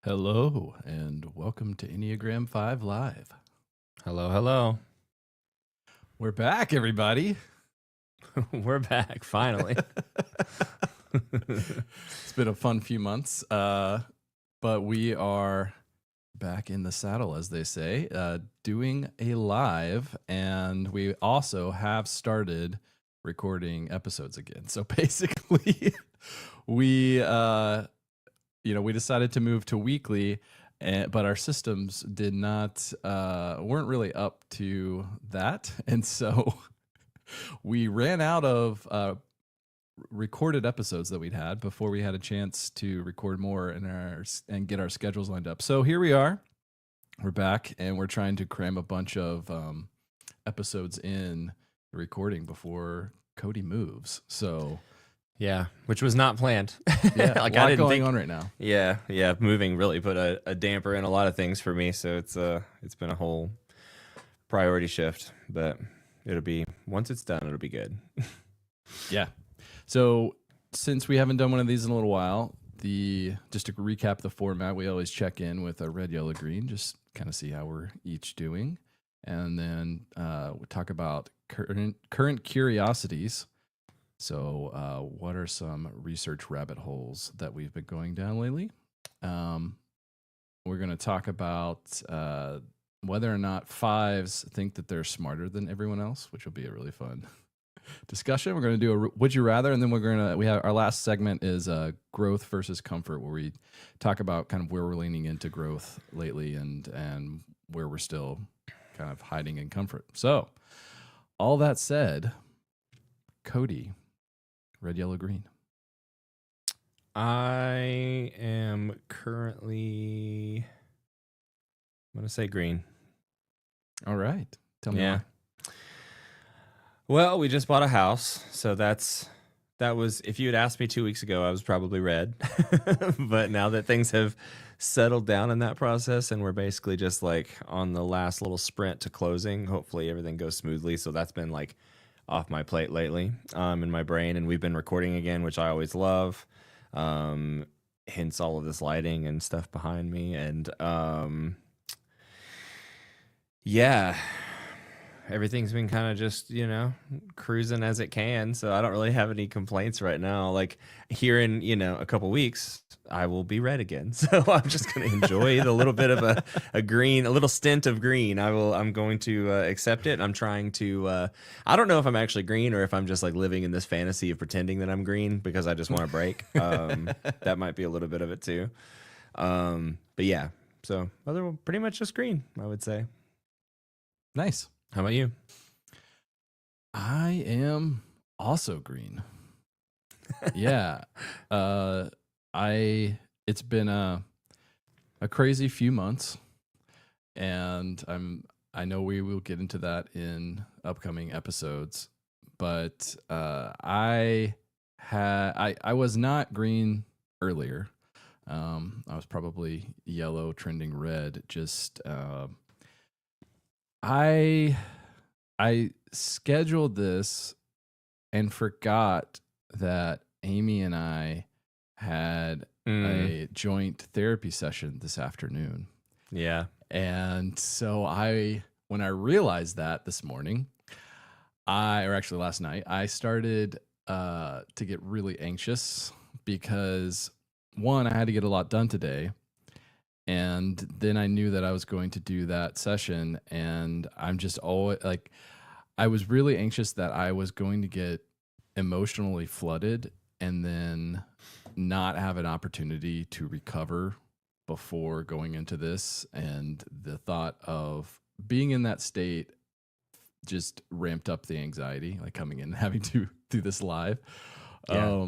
Hello, and welcome to Enneagram 5 Live. Hello, hello. We're back, everybody. We're back, finally. It's been a fun few months, but we are back in the saddle, as they say, doing a live, and we also have started recording episodes again. So basically, we we decided to move to weekly, but our systems did not weren't really up to that, and so we ran out of recorded episodes that we'd had before we had a chance to record more and get our schedules lined up. So here we are. We're back, and we're trying to cram a bunch of episodes in the recording before Cody moves. So Yeah, which was not planned. yeah, Like a lot I didn't going think. on right now. Yeah, moving really put a damper in a lot of things for me. So it's been a whole priority shift. But it'll be once it's done, it'll be good. Yeah. So since we haven't done one of these in a little while, just to recap the format, we always check in with a red, yellow, green, just kind of see how we're each doing, and then we talk about current curiosities. So, what are some research rabbit holes that we've been going down lately? We're going to talk about whether or not fives think that they're smarter than everyone else, which will be a really fun discussion. We're going to do a would you rather, and then we have our last segment is growth versus comfort, where we talk about kind of where we're leaning into growth lately and where we're still kind of hiding in comfort. So, all that said, Cody, red, yellow, green. I am currently, I'm gonna say green. All right, tell me Yeah. why. Well, we just bought a house, so that was, if you had asked me 2 weeks ago, I was probably red. But now that things have settled down in that process and we're basically just like on the last little sprint to closing, hopefully everything goes smoothly. So that's been like off my plate lately, in my brain, and we've been recording again, which I always love. Hence all of this lighting and stuff behind me, and yeah, everything's been kind of just, cruising as it can. So I don't really have any complaints right now. Like here in, a couple weeks, I will be red again. So I'm just going to enjoy the little bit of a green, a little stint of green. I'm going to accept it. I'm trying to, I don't know if I'm actually green or if I'm just like living in this fantasy of pretending that I'm green because I just want to break. That might be a little bit of it too. But yeah, so pretty much just green, I would say. Nice. How about you? I am also green. Yeah. It's been a crazy few months, and I know we will get into that in upcoming episodes, but I was not green earlier. I was probably yellow trending red. Just I scheduled this and forgot that Amy and I had a joint therapy session this afternoon. Yeah. And so when I realized that this morning, or actually last night, I started to get really anxious because one, I had to get a lot done today. And then I knew that I was going to do that session, and I'm just always like, I was really anxious that I was going to get emotionally flooded and then not have an opportunity to recover before going into this. And the thought of being in that state just ramped up the anxiety, like coming in and having to do this live. Yeah.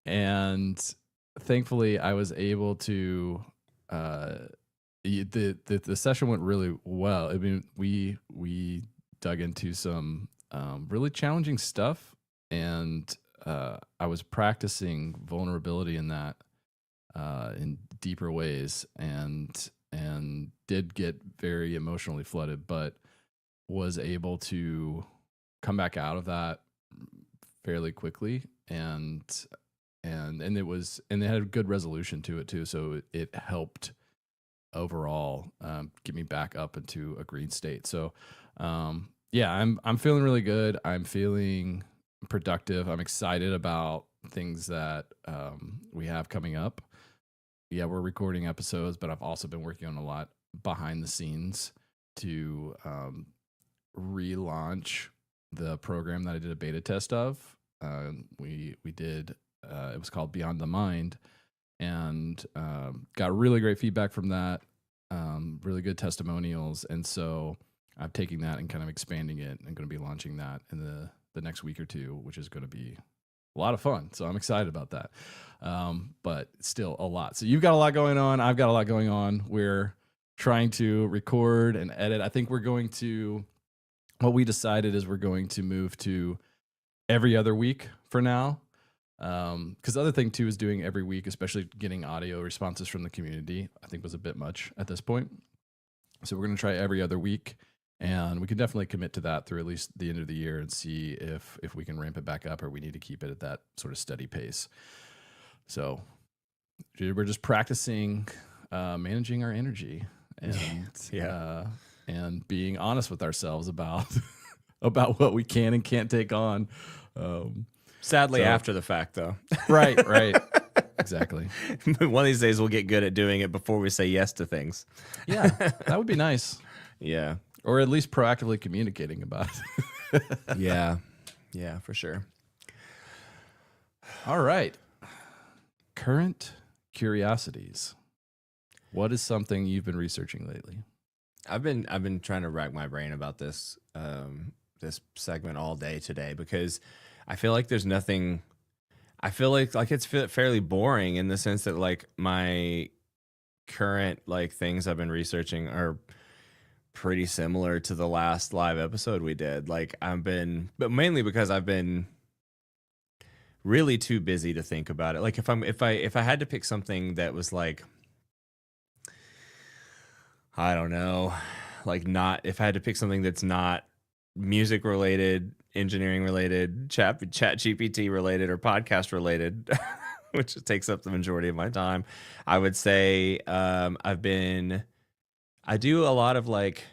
And thankfully I was able to the session went really well. I mean, we dug into some really challenging stuff, and I was practicing vulnerability in that in deeper ways, and did get very emotionally flooded, but was able to come back out of that fairly quickly. And and they had a good resolution to it too, so it helped overall get me back up into a green state. So yeah, I'm feeling really good. I'm feeling productive. I'm excited about things that we have coming up. Yeah, we're recording episodes, but I've also been working on a lot behind the scenes to relaunch the program that I did a beta test of. We did it was called Beyond the Mind, and got really great feedback from that. Really good testimonials, and so I'm taking that and kind of expanding it. I'm going to be launching that in the next week or two, which is going to be a lot of fun. So I'm excited about that. But still a lot. So you've got a lot going on. I've got a lot going on. We're trying to record and edit. I think what we decided is we're going to move to every other week for now. Because the other thing too is doing every week, especially getting audio responses from the community, I think was a bit much at this point. So we're going to try every other week, and we can definitely commit to that through at least the end of the year and see if we can ramp it back up, or we need to keep it at that sort of steady pace. So we're just practicing managing our energy and and being honest with ourselves about about what we can and can't take on. Sadly, after the fact, though. Right. Exactly. One of these days, we'll get good at doing it before we say yes to things. Yeah, that would be nice. Yeah. Or at least proactively communicating about it. Yeah, for sure. All right. Current curiosities. What is something you've been researching lately? I've been trying to rack my brain about this this segment all day today, because I feel like there's nothing. I feel like it's fairly boring in the sense that like my current like things I've been researching are pretty similar to the last live episode we did. Like but mainly because I've been really too busy to think about it. Like if I had to pick something that was like, I don't know, like not, if I had to pick something that's not music related, engineering related, chat GPT related, or podcast related, which takes up the majority of my time, I would say I do a lot of like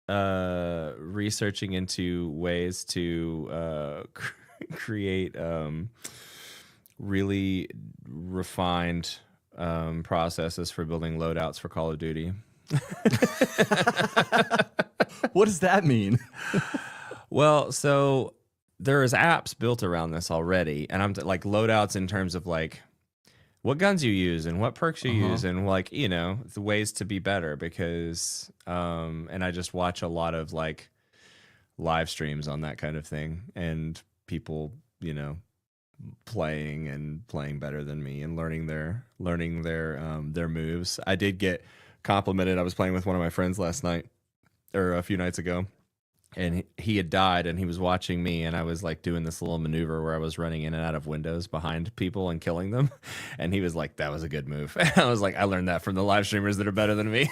researching into ways to create really refined processes for building loadouts for Call of Duty. What does that mean? Well, so there's apps built around this already, and I'm like loadouts in terms of like what guns you use and what perks you use, and like, you know, the ways to be better, because and I just watch a lot of like live streams on that kind of thing, and people, you know, playing better than me and learning their moves. I did get complimented. I was playing with one of my friends last night, or a few nights ago, and he had died, and he was watching me, and I was like doing this little maneuver where I was running in and out of windows behind people and killing them, and he was like, that was a good move. I was like, I learned that from the live streamers that are better than me.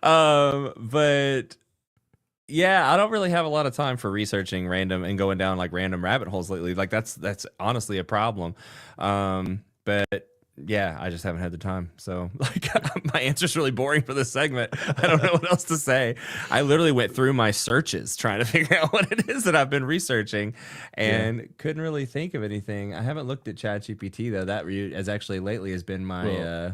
But yeah, I don't really have a lot of time for researching random and going down like random rabbit holes lately. Like that's honestly a problem. But yeah, I just haven't had the time. So like my answer's really boring for this segment. I don't know what else to say. I literally went through my searches trying to figure out what it is that I've been researching, and couldn't really think of anything. I haven't looked at ChatGPT though. That has actually lately has been my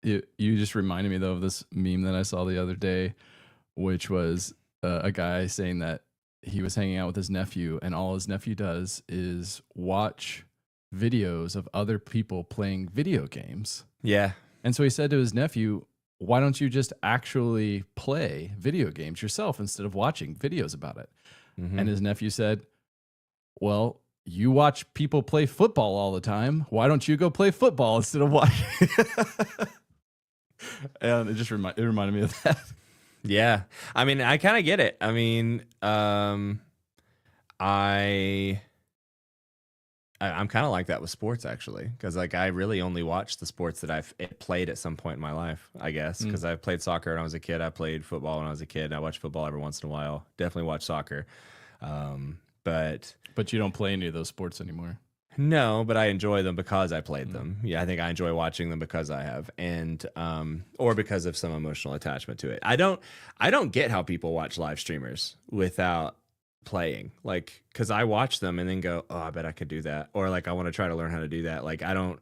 You just reminded me though of this meme that I saw the other day, which was a guy saying that he was hanging out with his nephew, and all his nephew does is watch videos of other people playing video games. Yeah. And so he said to his nephew, why don't you just actually play video games yourself instead of watching videos about it? Mm-hmm. And his nephew said, well, you watch people play football all the time. Why don't you go play football instead of watching? And it just reminded me of that. Yeah. I mean, I kind of get it. I mean, I'm kind of like that with sports, actually, because like I really only watch the sports that I've played at some point in my life, I guess, because I played soccer when I was a kid. I played football when I was a kid. I watch football every once in a while. Definitely watch soccer. But But you don't play any of those sports anymore. no, but I enjoy them because I played them. Yeah, I think I enjoy watching them because I have, and or because of some emotional attachment to it. I don't get how people watch live streamers without playing, like, because I watch them and then go, oh, I bet I could do that, or like I want to try to learn how to do that. Like I don't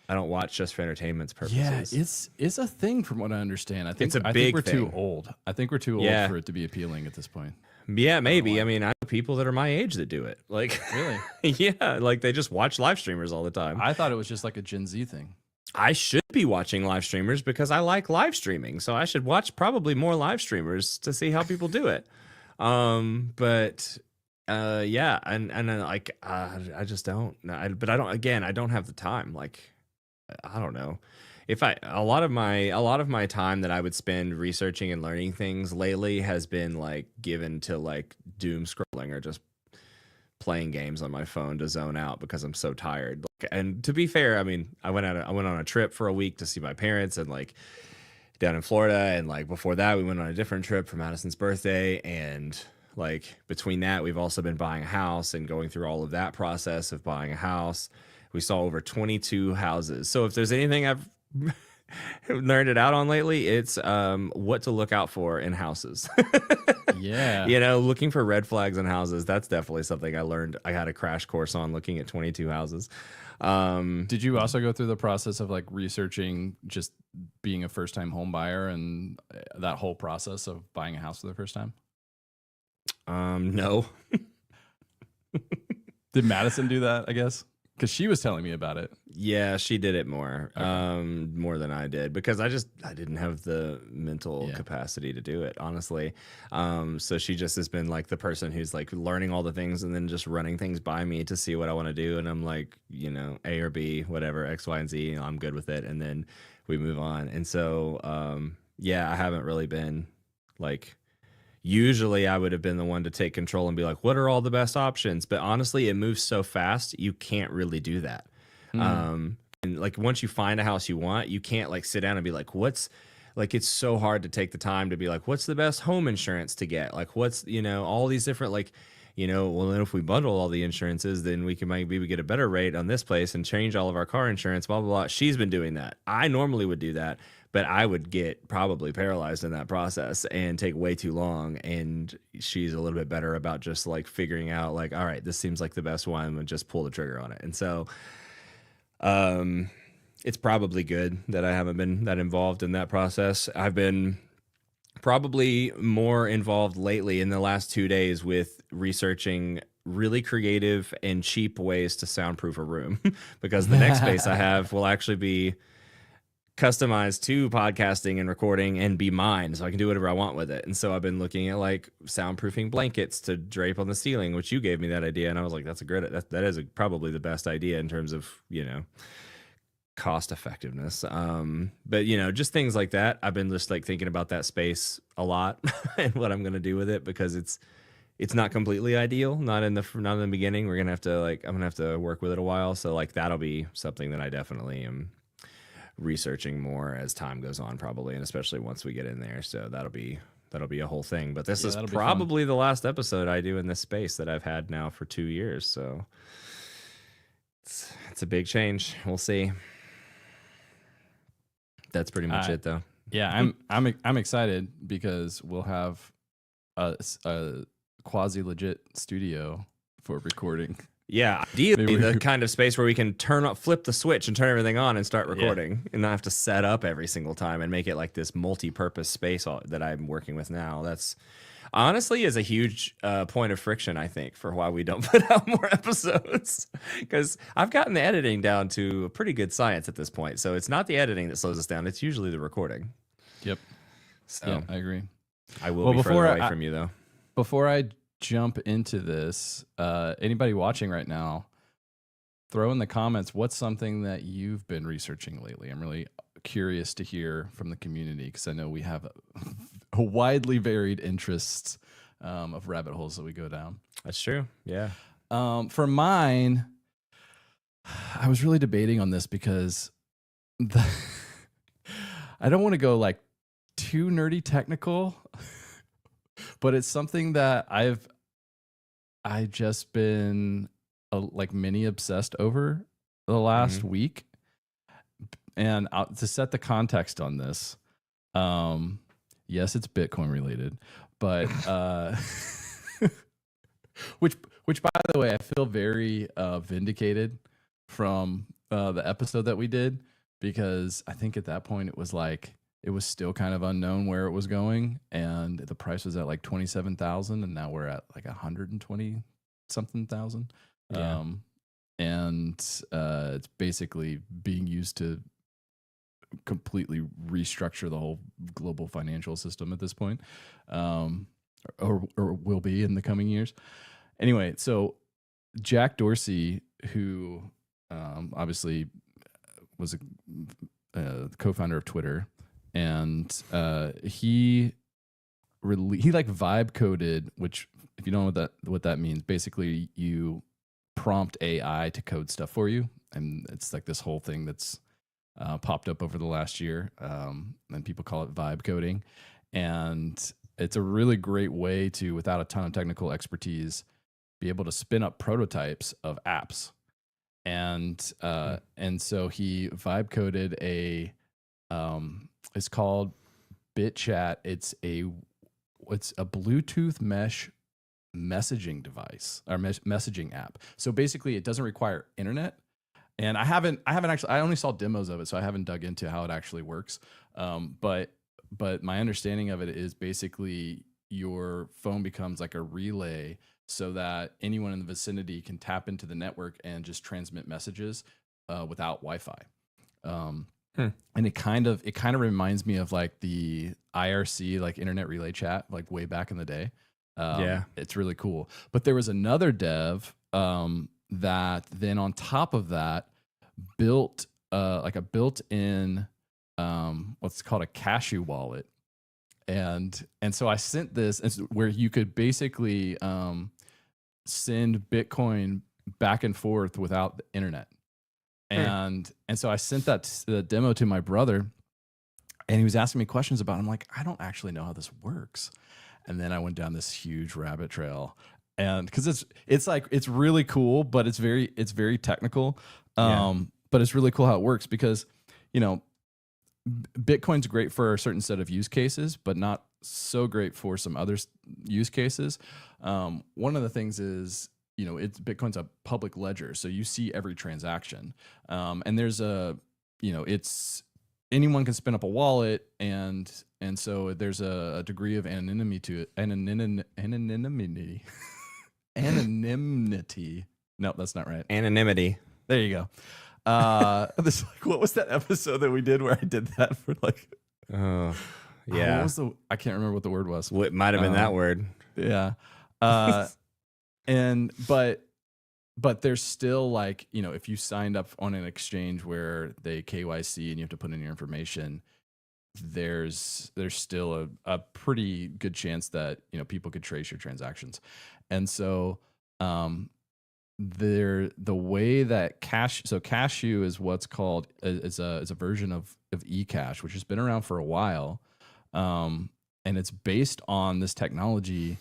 watch just for entertainment's purposes. Yeah, it's a thing from what I understand. I think It's a I big think we're too thing. old. I think we're too old Yeah. for it to be appealing at this point. Yeah, maybe. why. I mean, I know people that are my age that do it. Like, Really? yeah, like they just watch live streamers all the time. I thought it was just like a Gen Z thing. I should be watching live streamers because I like live streaming. So I should watch probably more live streamers to see how people do it. But yeah, and like I just don't. But I don't. Again, I don't have the time. Like, I don't know. If a lot of my time that I would spend researching and learning things lately has been like given to like doom scrolling or just playing games on my phone to zone out because I'm so tired. Like, and to be fair, I mean, I went on a trip for a week to see my parents and like down in Florida, and like before that we went on a different trip for Madison's birthday, and like between that we've also been buying a house and going through all of that process of buying a house. We saw over 22 houses. So if there's anything I've learned it out on lately, it's what to look out for in houses. Yeah. You know, looking for red flags in houses. That's definitely something I learned. I had a crash course on looking at 22 houses. Did you also go through the process of like researching just being a first time home buyer and that whole process of buying a house for the first time? No. Did Madison do that, I guess? Because she was telling me about it. Yeah, she did it more, Okay. more than I did because I didn't have the mental Yeah. capacity to do it, honestly. So she just has been like the person who's like learning all the things and then just running things by me to see what I want to do, and I'm like, you know, A or B, whatever, X, Y, and Z, you know, I'm good with it, and then we move on. And so, yeah, I haven't really been like. Usually I would have been the one to take control and be like, what are all the best options? But honestly, it moves so fast, you can't really do that. And like once you find a house you want, you can't like sit down and be like, what's like, it's so hard to take the time to be like, what's the best home insurance to get? Like, what's, you know, all these different, like, you know, well, then if we bundle all the insurances, then we can maybe get a better rate on this place and change all of our car insurance, blah, blah, blah. She's been doing that. I normally would do that, but I would get probably paralyzed in that process and take way too long. And she's a little bit better about just like figuring out like, all right, this seems like the best one, and just pull the trigger on it. And so, it's probably good that I haven't been that involved in that process. I've been probably more involved lately in the last 2 days with researching really creative and cheap ways to soundproof a room because the next space I have will actually be customized to podcasting and recording and be mine, so I can do whatever I want with it. And so I've been looking at like soundproofing blankets to drape on the ceiling, which you gave me that idea, and I was like, that's a great, that is probably the best idea in terms of, you know, cost effectiveness. But you know, just things like that. I've been just like thinking about that space a lot and what I'm gonna do with it, because it's not completely ideal. Not in the beginning. We're gonna have to like, I'm gonna have to work with it a while. So like that'll be something that I definitely am researching more as time goes on, probably, and especially once we get in there. So that'll be a whole thing. But this is that'll be fun. probably the last episode I do in this space that I've had now for 2 years. So it's a big change. We'll see. That's pretty much it, though. Yeah, I'm excited because we'll have a quasi legit studio for recording. Yeah, ideally Maybe the we- kind of space where we can flip the switch and turn everything on and start recording, and not have to set up every single time and make it like this multi-purpose space that I'm working with now. That's honestly is a huge point of friction, I think, for why we don't put out more episodes, because I've gotten the editing down to a pretty good science at this point. So it's not the editing that slows us down; it's usually the recording. Yep. So Yeah, I agree. I will be further away from you, though. Before I jump into this, anybody watching right now, throw in the comments what's something that you've been researching lately. I'm really curious to hear from the community because I know we have a widely varied interests of rabbit holes that we go down. That's true. Yeah. For mine, I was really debating on this because I don't want to go like too nerdy technical, but it's something that I've I just been like mini obsessed over the last Mhm. week. And to set the context on this, um, yes, it's Bitcoin related, but which which by the way, I feel very vindicated from the episode that we did, because I think at that point it was like it was still kind of unknown where it was going, and the price was at like 27,000, and now we're at like 120 something thousand. Yeah. Um, and it's basically being used to completely restructure the whole global financial system at this point, um, or will be in the coming years. Anyway, so Jack Dorsey, who obviously was a co-founder of Twitter, and he like vibe coded, which if you don't know what that means, basically you prompt AI to code stuff for you, and it's like this whole thing that's popped up over the last year, and people call it vibe coding, and it's a really great way to, without a ton of technical expertise, be able to spin up prototypes of apps. And so he vibe coded it's called BitChat. It's a Bluetooth mesh messaging device, or messaging app. So basically it doesn't require internet. And I haven't actually, I only saw demos of it, so I haven't dug into how it actually works. But my understanding of it is basically your phone becomes like a relay, so that anyone in the vicinity can tap into the network and just transmit messages without Wi-Fi. Hmm. And it kind of reminds me of like the IRC, like Internet Relay Chat, like way back in the day. Yeah. It's really cool. But there was another dev that then on top of that built like a built-in what's called a Cashew wallet. And so I sent this where you could basically send Bitcoin back and forth without the internet. And so I sent the demo to my brother, and he was asking me questions about it. I'm like, I don't actually know how this works. And then I went down this huge rabbit trail, and because it's really cool, but it's very technical. Yeah. But it's really cool how it works, because you know Bitcoin's great for a certain set of use cases, but not so great for some other use cases. One of the things is, Bitcoin's a public ledger, so you see every transaction, and there's it's anyone can spin up a wallet, and so there's a degree of anonymity to it. Anonymity. Anonymity. No, that's not right. Anonymity. There you go. This, like, what was that episode that we did where I did that for like? Oh, What yeah. was I can't remember what the word was. What might have been that word? Yeah. And but there's still, like, if you signed up on an exchange where they KYC and you have to put in your information, there's still a pretty good chance that people could trace your transactions. And so the way that Cashew is what's called is a version of eCash, which has been around for a while, and it's based on this technology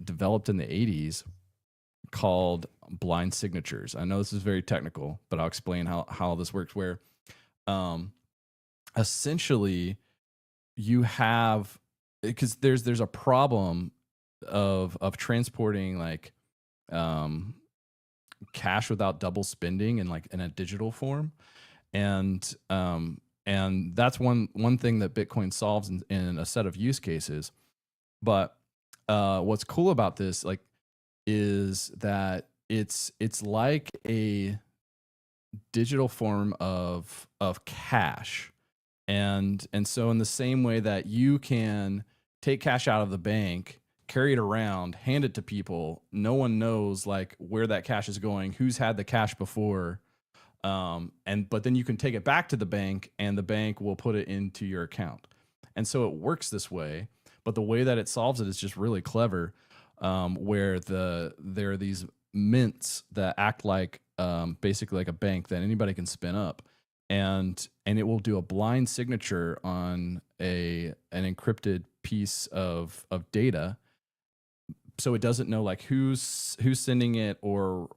developed in the 80s called blind signatures. I know this is very technical, but I'll explain how this works. Where essentially you have, because there's a problem of transporting, like, cash without double spending in a digital form, and that's one thing that Bitcoin solves in a set of use cases. But what's cool about this, like, is that it's like a digital form of cash, and so in the same way that you can take cash out of the bank, carry it around, hand it to people, no one knows like where that cash is going, who's had the cash before, but then you can take it back to the bank, and the bank will put it into your account. And so it works this way, but the way that it solves it is just really clever, where there are these mints that act like, basically like a bank that anybody can spin up, and it will do a blind signature on an encrypted piece of data, so it doesn't know like who's sending it or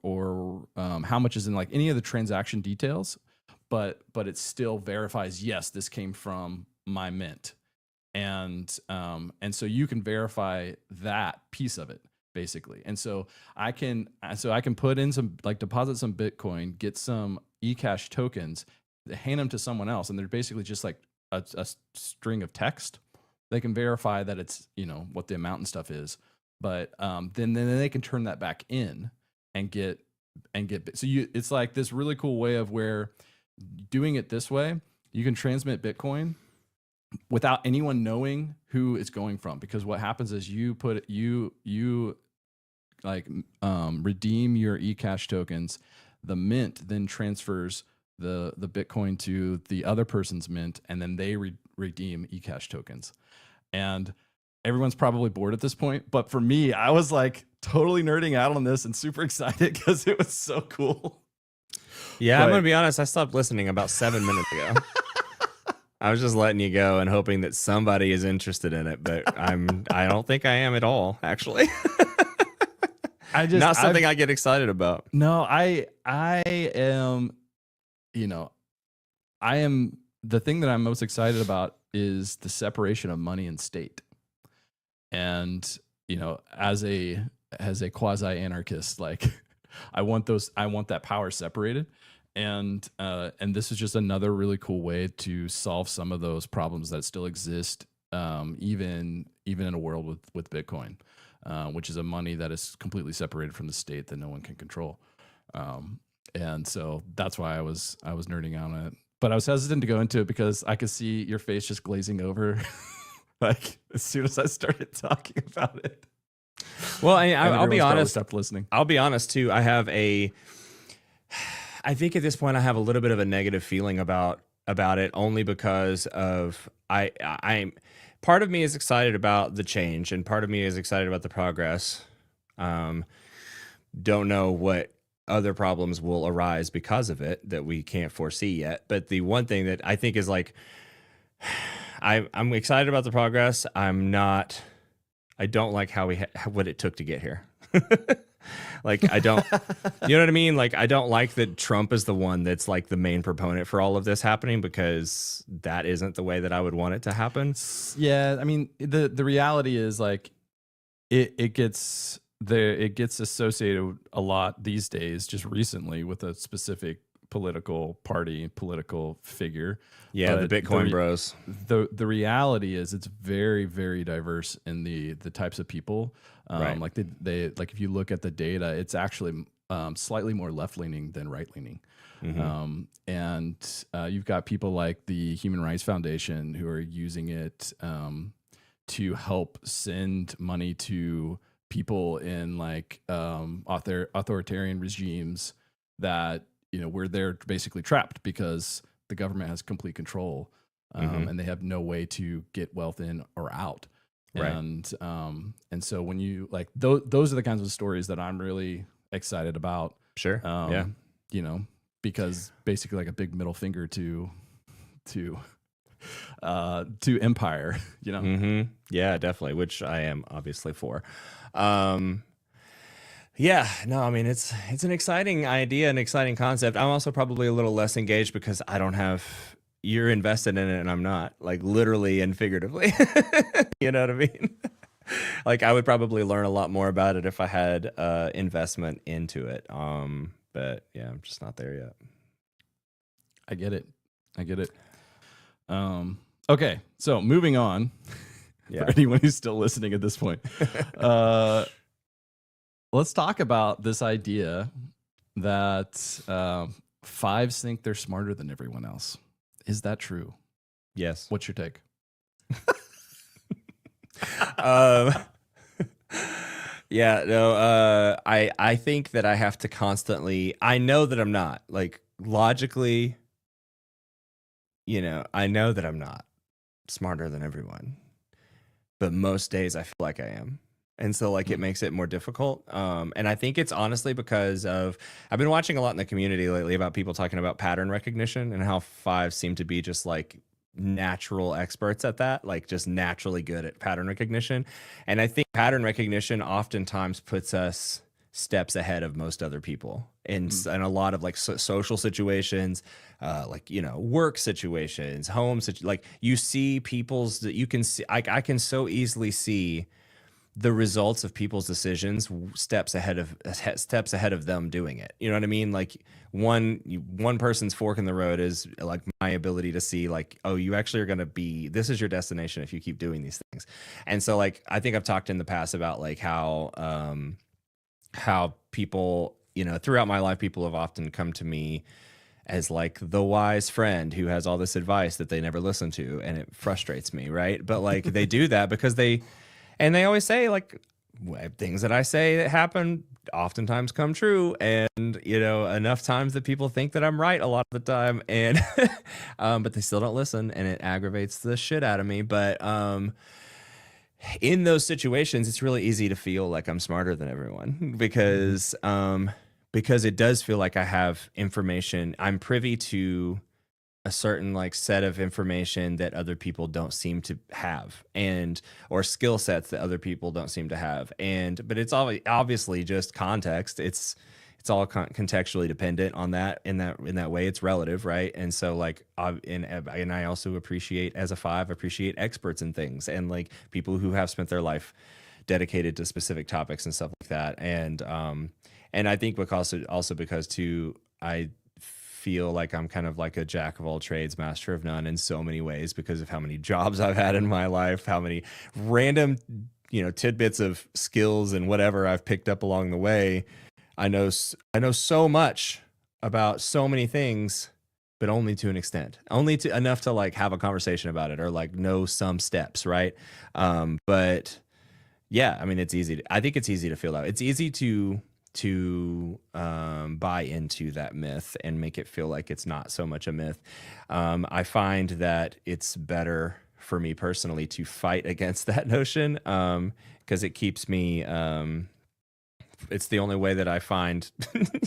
how much is in like any of the transaction details, but it still verifies, yes, this came from my mint. And so you can verify that piece of it basically. And so I can put in some, like, deposit some Bitcoin, get some eCash tokens, hand them to someone else, and they're basically just like a string of text. They can verify that it's, you know, what the amount and stuff is, but then they can turn that back in and get so it's like this really cool way of where doing it this way, you can transmit Bitcoin without anyone knowing who it's going from, because what happens is you redeem your eCash tokens, the mint then transfers the Bitcoin to the other person's mint, and then they redeem eCash tokens. And everyone's probably bored at this point, but for me, I was like totally nerding out on this and super excited because it was so cool. Yeah, I'm gonna be honest, I stopped listening about 7 minutes ago. I was just letting you go and hoping that somebody is interested in it, but I don't think I am at all, actually. Not something I get excited about. No, I am, you know, the thing that I'm most excited about is the separation of money and state. And, you know, as a quasi anarchist, like I want that power separated. And this is just another really cool way to solve some of those problems that still exist, even in a world with Bitcoin, which is a money that is completely separated from the state that no one can control. And so that's why I was nerding out on it, but I was hesitant to go into it because I could see your face just glazing over, like as soon as I started talking about it. Well, I'll be honest. Stopped listening. I'll be honest too. I think at this point I have a little bit of a negative feeling about it, only because of I'm part of me is excited about the change and part of me is excited about the progress. Don't know what other problems will arise because of it that we can't foresee yet. But the one thing that I think is like, I'm excited about the progress. I don't like what it took to get here. Like, I don't, you know what I mean? Like, I don't like that Trump is the one that's like the main proponent for all of this happening, because that isn't the way that I would want it to happen. Yeah. I mean, the reality is like it gets associated a lot these days, just recently, with a specific political party, political figure. Yeah. But the Bitcoin bros. The reality is it's very, very diverse in the types of people. Right. Like they like, if you look at the data, it's actually slightly more left leaning than right leaning. Mm-hmm. And you've got people like the Human Rights Foundation who are using it to help send money to people in like authoritarian regimes that, you know, where they're basically trapped because the government has complete control, and they have no way to get wealth in or out. Right. And so when you like those are the kinds of stories that I'm really excited about. Sure. Yeah. You know, because basically like a big middle finger to empire, you know? Mm-hmm. Yeah, definitely. Which I am obviously for. Yeah, no, I mean, it's an exciting idea, an exciting concept. I'm also probably a little less engaged because you're invested in it and I'm not, like, literally and figuratively. You know what I mean? Like, I would probably learn a lot more about it if I had investment into it. But yeah, I'm just not there yet. I get it. Okay, so moving on. Yeah. For anyone who's still listening at this point, let's talk about this idea that fives think they're smarter than everyone else. Is that true? Yes. What's your take? Yeah, no, I think that I have to constantly, I know that I'm not, like, logically, you know, I know that I'm not smarter than everyone, but most days I feel like I am. And so, like, it makes it more difficult. And I think it's honestly because I've been watching a lot in the community lately about people talking about pattern recognition and how fives seem to be just like natural experts at that, like just naturally good at pattern recognition. And I think pattern recognition oftentimes puts us steps ahead of most other people in a lot of like social situations, like, you know, work situations, like you see people's that you can see, I can so easily see the results of people's decisions steps ahead of them doing it. You know what I mean? Like one person's fork in the road is like my ability to see like, oh, you actually are going to be, this is your destination if you keep doing these things. And so like I think I've talked in the past about like how people, you know, throughout my life, people have often come to me as like the wise friend who has all this advice that they never listen to, and it frustrates me, right? But like they do that because they always say like things that I say that happen oftentimes come true, and you know, enough times that people think that I'm right a lot of the time, and but they still don't listen, and it aggravates the shit out of me. But in those situations, it's really easy to feel like I'm smarter than everyone because it does feel like I have information. I'm privy to a certain like set of information that other people don't seem to have, and or skill sets that other people don't seem to have. And but it's obviously just context. It's all contextually dependent on that in that way. It's relative, right? And so like and I also appreciate, as a 5, appreciate experts in things, and like people who have spent their life dedicated to specific topics and stuff like that. And I think because also because too, I feel like I'm kind of like a jack of all trades, master of none in so many ways, because of how many jobs I've had in my life, how many random, you know, tidbits of skills and whatever I've picked up along the way. I know so much about so many things, but only to an extent, only to enough to like have a conversation about it or like know some steps, right? But yeah, I mean, I think it's easy to feel out. It's easy to buy into that myth and make it feel like it's not so much a myth. I find that it's better for me personally to fight against that notion, because it keeps me. It's the only way that I find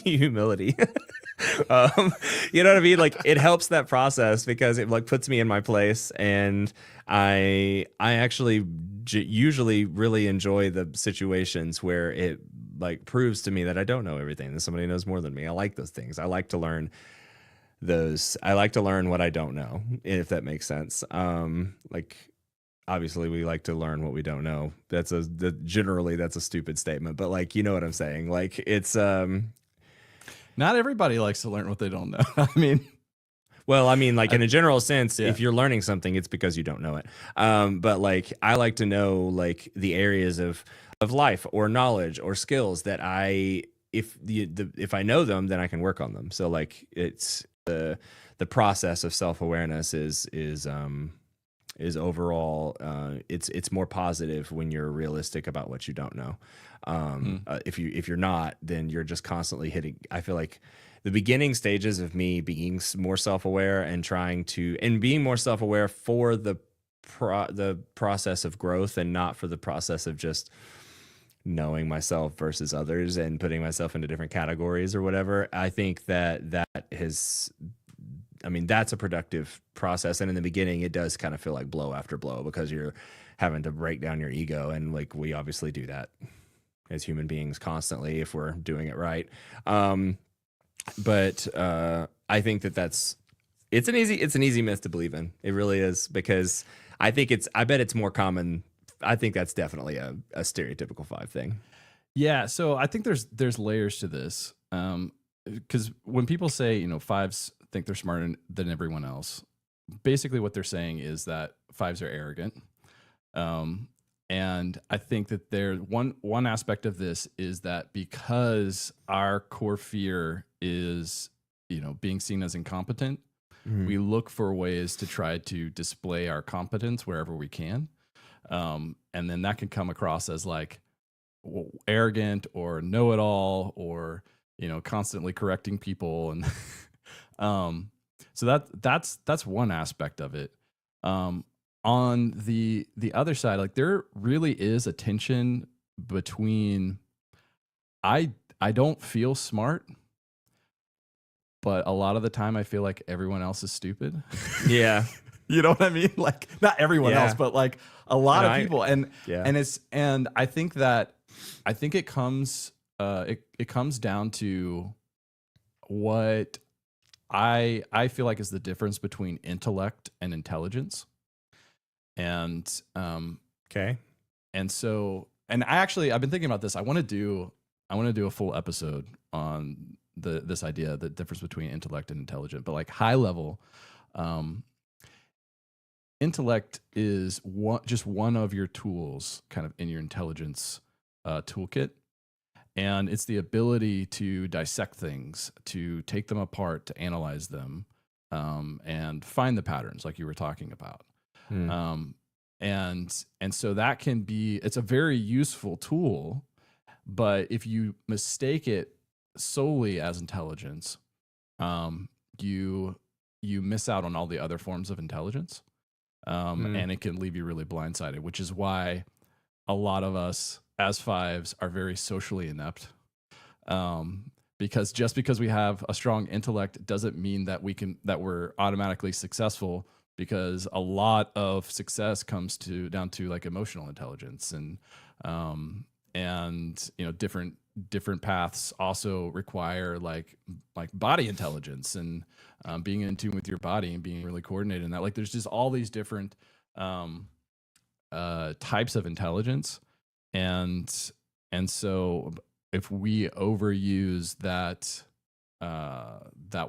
humility. You know what I mean? Like it helps that process because it like puts me in my place, and I actually usually really enjoy the situations where it like proves to me that I don't know everything, that somebody knows more than me. I like those things. I like to learn what I don't know, if that makes sense. Like obviously we like to learn what we don't know. Generally that's a stupid statement, but like, you know what I'm saying? Like it's, not everybody likes to learn what they don't know. I mean, well, I mean, like in a general sense, if you're learning something, it's because you don't know it. But like, I like to know like the areas of life or knowledge or skills that if I know them, then I can work on them. So like, it's the process of self-awareness is overall, it's more positive when you're realistic about what you don't know. If you're not, then you're just constantly hitting. I feel like the beginning stages of me being more self-aware and being more self-aware for the process of growth, and not for the process of just knowing myself versus others and putting myself into different categories or whatever. I think that has, I mean, that's a productive process. And in the beginning, it does kind of feel like blow after blow because you're having to break down your ego. And like, we obviously do that as human beings constantly if we're doing it right. But I think it's an easy myth to believe in. It really is, because I bet it's more common. I think that's definitely a stereotypical 5 thing. Yeah. So I think there's layers to this. Because when people say, you know, 5s think they're smarter than everyone else, basically what they're saying is that 5s are arrogant. And I think that one aspect of this is that because our core fear is, you know, being seen as incompetent, we look for ways to try to display our competence wherever we can. And then that can come across as like arrogant or know-it-all, or, you know, constantly correcting people. And so that's one aspect of it. On the other side, like there really is a tension between I don't feel smart, but a lot of the time I feel like everyone else is stupid. Yeah. You know what I mean? Like not everyone Yeah. else, but like a lot And of people. yeah. And I think it comes it comes down to what I feel like is the difference between intellect and intelligence. And Okay. and so and I've been thinking about this. I want to do a full episode on this idea, the difference between intellect and intelligent, but like high level, um, intellect is just one of your tools kind of in your intelligence toolkit. And it's the ability to dissect things, to take them apart, to analyze them, and find the patterns like you were talking about. Hmm. Um, and so that can be, it's a very useful tool, but if you mistake it solely as intelligence, um, you miss out on all the other forms of intelligence, and it can leave you really blindsided. Which is why a lot of us as fives are very socially inept, because just because we have a strong intellect doesn't mean that we're automatically successful, because a lot of success comes down to like emotional intelligence, and different paths also require like body intelligence, and being in tune with your body and being really coordinated in that. Like there's just all these different types of intelligence, and so if we overuse that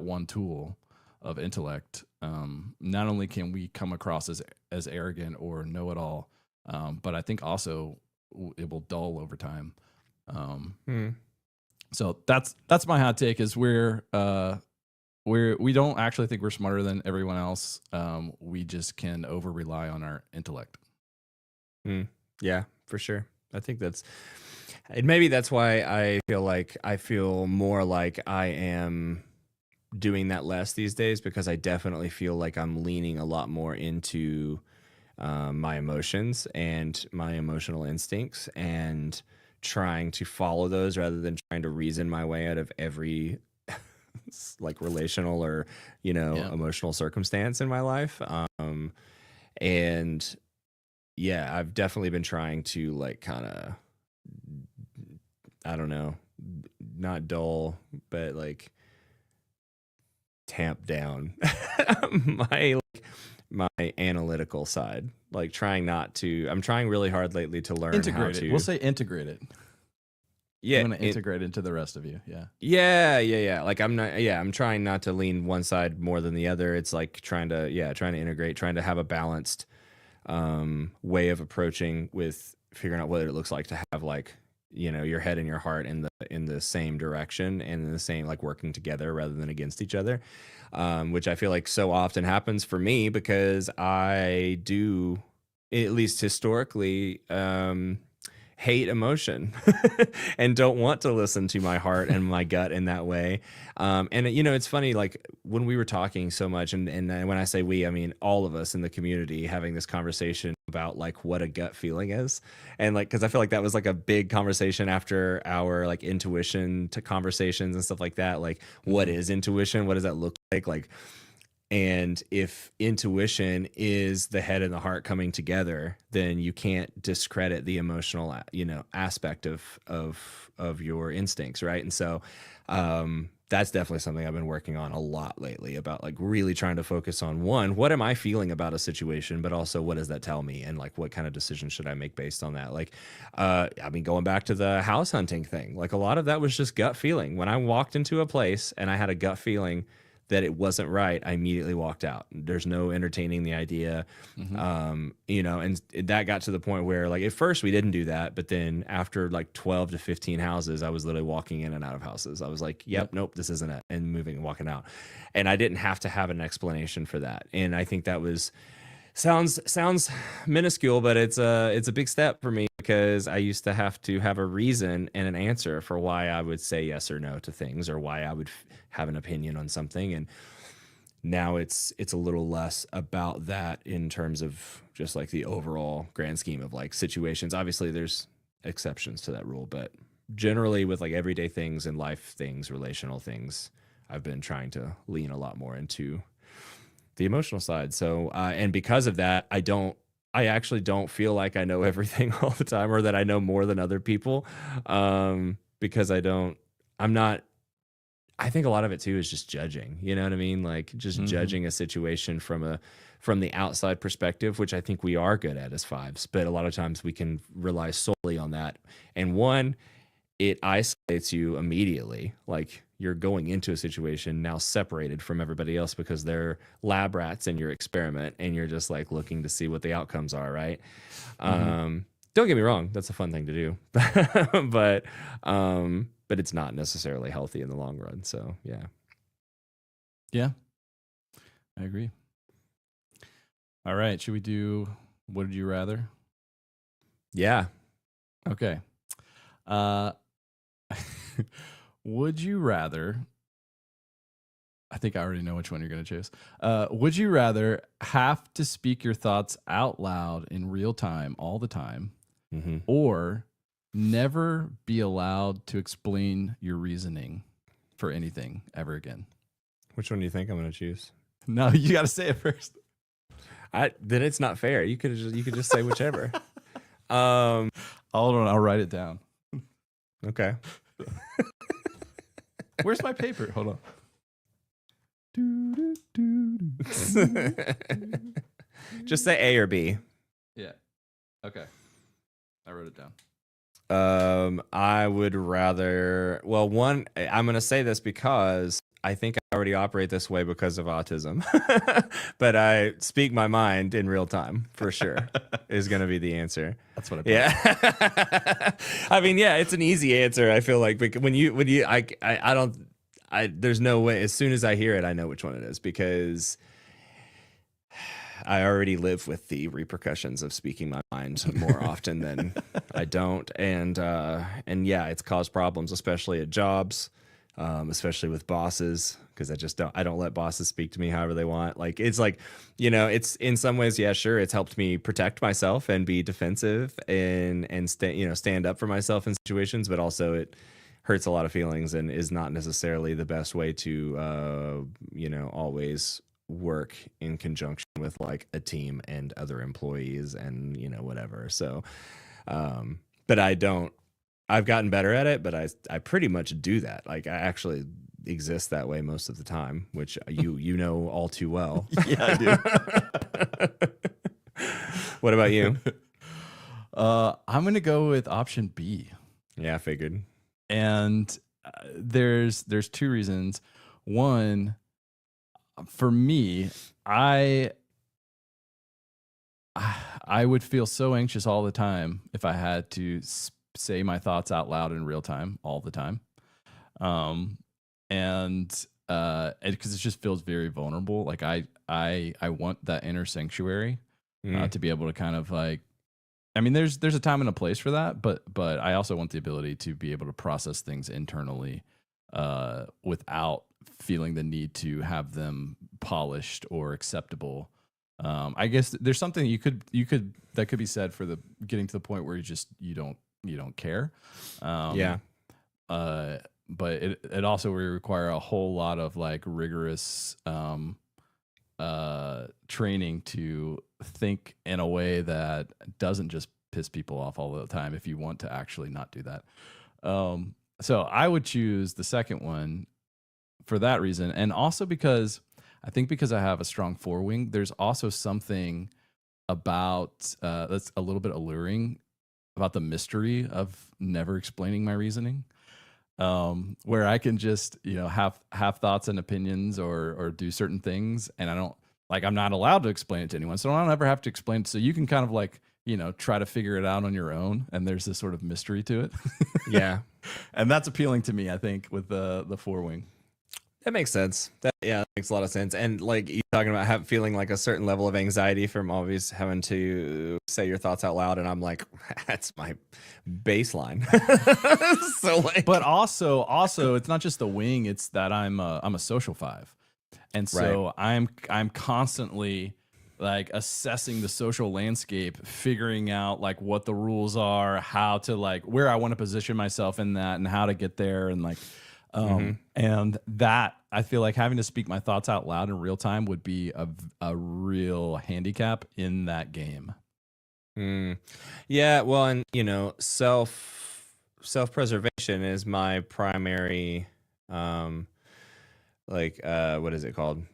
one tool of intellect, not only can we come across as arrogant or know it all, but I think also it will dull over time. So that's my hot take, is we don't actually think we're smarter than everyone else. We just can over rely on our intellect. Yeah, for sure. I think and maybe that's why I feel more like I am doing that less these days, because I definitely feel like I'm leaning a lot more into my emotions and my emotional instincts, and trying to follow those rather than trying to reason my way out of every like relational or emotional circumstance in my life. And yeah, I've definitely been trying to like kind of, I don't know, not dull, but like tamp down my analytical side. Like I'm trying really hard lately to learn Integrate how it. to. We'll say integrate it. Yeah, You want to integrate into the rest of you. Yeah. Yeah. Like I'm trying not to lean one side more than the other. It's like trying to integrate, trying to have a balanced way of approaching with figuring out what it looks like to have like, your head and your heart in the same direction and in the same, like working together rather than against each other. Which I feel like so often happens for me, because I do, at least historically, hate emotion and don't want to listen to my heart and my gut in that way. And it's funny, like when we were talking so much, and when I say we, I mean all of us in the community having this conversation about like what a gut feeling is. And like, cause I feel like that was like a big conversation after our like intuition to conversations and stuff like that. Like, what is intuition? What does that look like? Like, and if intuition is the head and the heart coming together, then you can't discredit the emotional, aspect of your instincts, right? And so that's definitely something I've been working on a lot lately, about like really trying to focus on, one, what am I feeling about a situation, but also what does that tell me, and like what kind of decision should I make based on that? Like, I mean, going back to the house hunting thing, like a lot of that was just gut feeling. When I walked into a place and I had a gut feeling that it wasn't right, I immediately walked out. There's no entertaining the idea. And that got to the point where like at first we didn't do that, but then after like 12 to 15 houses, I was literally walking in and out of houses. I was like, yep. Nope, this isn't it, and moving and walking out. And I didn't have to have an explanation for that. And I think that sounds minuscule, but it's a big step for me, because I used to have a reason and an answer for why I would say yes or no to things, or why I would have an opinion on something. And now it's a little less about that in terms of just like the overall grand scheme of like situations. Obviously there's exceptions to that rule, but generally with like everyday things and life things, relational things, I've been trying to lean a lot more into the emotional side. So, and because of that, I actually don't feel like I know everything all the time, or that I know more than other people. Because I'm not, I think a lot of it too is just judging, you know what I mean? Like just judging a situation from the outside perspective, which I think we are good at as fives, but a lot of times we can rely solely on that. And one, it isolates you immediately. Like you're going into a situation now separated from everybody else because they're lab rats in your experiment, and you're just like looking to see what the outcomes are, right? Don't get me wrong, that's a fun thing to do. But it's not necessarily healthy in the long run. So yeah. Yeah, I agree. All right, should we do Would You Rather? Yeah. Okay. Would you rather? I think I already know which one you're going to choose. Would you rather have to speak your thoughts out loud in real time all the time, or never be allowed to explain your reasoning for anything ever again? Which one do you think I'm going to choose? No, you got to say it first. Then it's not fair. You could just say whichever. Hold on, I'll write it down. Okay. Where's my paper? Hold on. Just say A or B. Yeah. Okay. I wrote it down. I would rather. Well, one, I'm going to say this because I think I already operate this way because of autism, but I speak my mind in real time for sure is going to be the answer. That's what I put. Yeah. I mean, yeah, it's an easy answer. I feel like when you, there's no way. As soon as I hear it, I know which one it is because I already live with the repercussions of speaking my mind more often than I don't. And yeah, it's caused problems, especially at jobs. Especially with bosses, because I don't let bosses speak to me however they want. Like, it's like, it's in some ways, yeah, sure, it's helped me protect myself and be defensive and stand up for myself in situations, but also it hurts a lot of feelings and is not necessarily the best way to, always work in conjunction with like a team and other employees and, whatever. So, but I've gotten better at it, but I pretty much do that. Like I actually exist that way most of the time, which you know all too well. Yeah, I do. What about you? I'm gonna go with option B. Yeah, I figured. And there's two reasons. One, for me, I would feel so anxious all the time if I had to say my thoughts out loud in real time all the time. And because it just feels very vulnerable. Like I want that inner sanctuary to be able to kind of like, I mean, there's a time and a place for that, but I also want the ability to be able to process things internally without feeling the need to have them polished or acceptable. I guess there's something that could be said for the getting to the point where you don't care. Yeah. But it also will require a whole lot of like rigorous training to think in a way that doesn't just piss people off all the time if you want to actually not do that. So I would choose the second one for that reason. And also because I have a strong forewing, there's also something about that's a little bit alluring about the mystery of never explaining my reasoning, where I can just, have thoughts and opinions or do certain things. And I'm not allowed to explain it to anyone. So I don't ever have to explain it. So you can kind of like, try to figure it out on your own. And there's this sort of mystery to it. Yeah. And that's appealing to me, I think, with the forewing. That makes sense. That makes a lot of sense. And like you talking about feeling like a certain level of anxiety from always having to say your thoughts out loud, and I'm like, that's my baseline. So like, but also, it's not just the wing; it's that I'm a social five, and so right. I'm constantly like assessing the social landscape, figuring out like what the rules are, how to like where I want to position myself in that, and how to get there, and like. And that, I feel like having to speak my thoughts out loud in real time would be a real handicap in that game. Yeah, well, and self-preservation is my primary what is it called?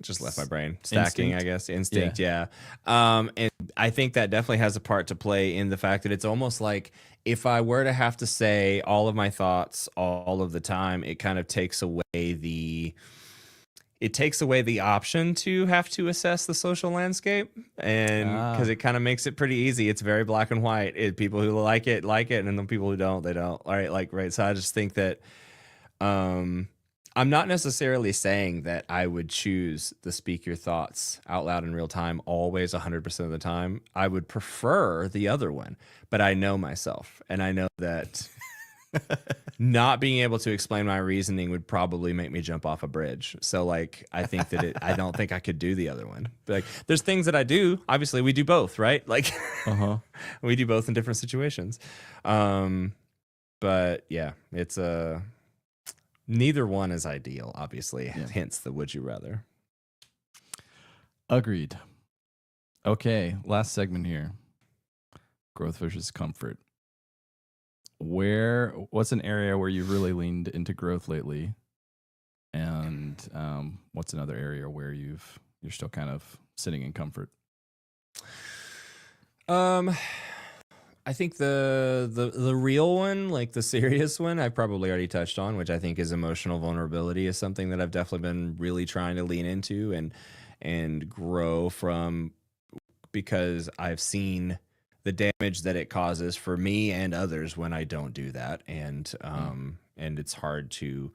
Just left my brain. Stacking, Instinct? I guess. Instinct, yeah. And I think that definitely has a part to play in the fact that it's almost like if I were to have to say all of my thoughts all of the time, it kind of takes away the option to have to assess the social landscape, and because it kind of makes it pretty easy. It's very black and white. People who like it, and then the people who don't, they don't. All right, right. So I just think that I'm not necessarily saying that I would choose the speak your thoughts out loud in real time always 100% of the time. I would prefer the other one, but I know myself, and I know that not being able to explain my reasoning would probably make me jump off a bridge. So like, I think that I don't think I could do the other one. But like, there's things that I do. Obviously, we do both, right? Like, we do both in different situations. But yeah, it's neither one is ideal, obviously. Yeah. Hence the would you rather. Agreed. Okay, last segment here. Growth versus comfort. What's an area where you've really leaned into growth lately? And what's another area where you're still kind of sitting in comfort? I think the real one, like the serious one, I probably already touched on, which I think is emotional vulnerability, is something that I've definitely been really trying to lean into and grow from, because I've seen the damage that it causes for me and others when I don't do that. And it's hard to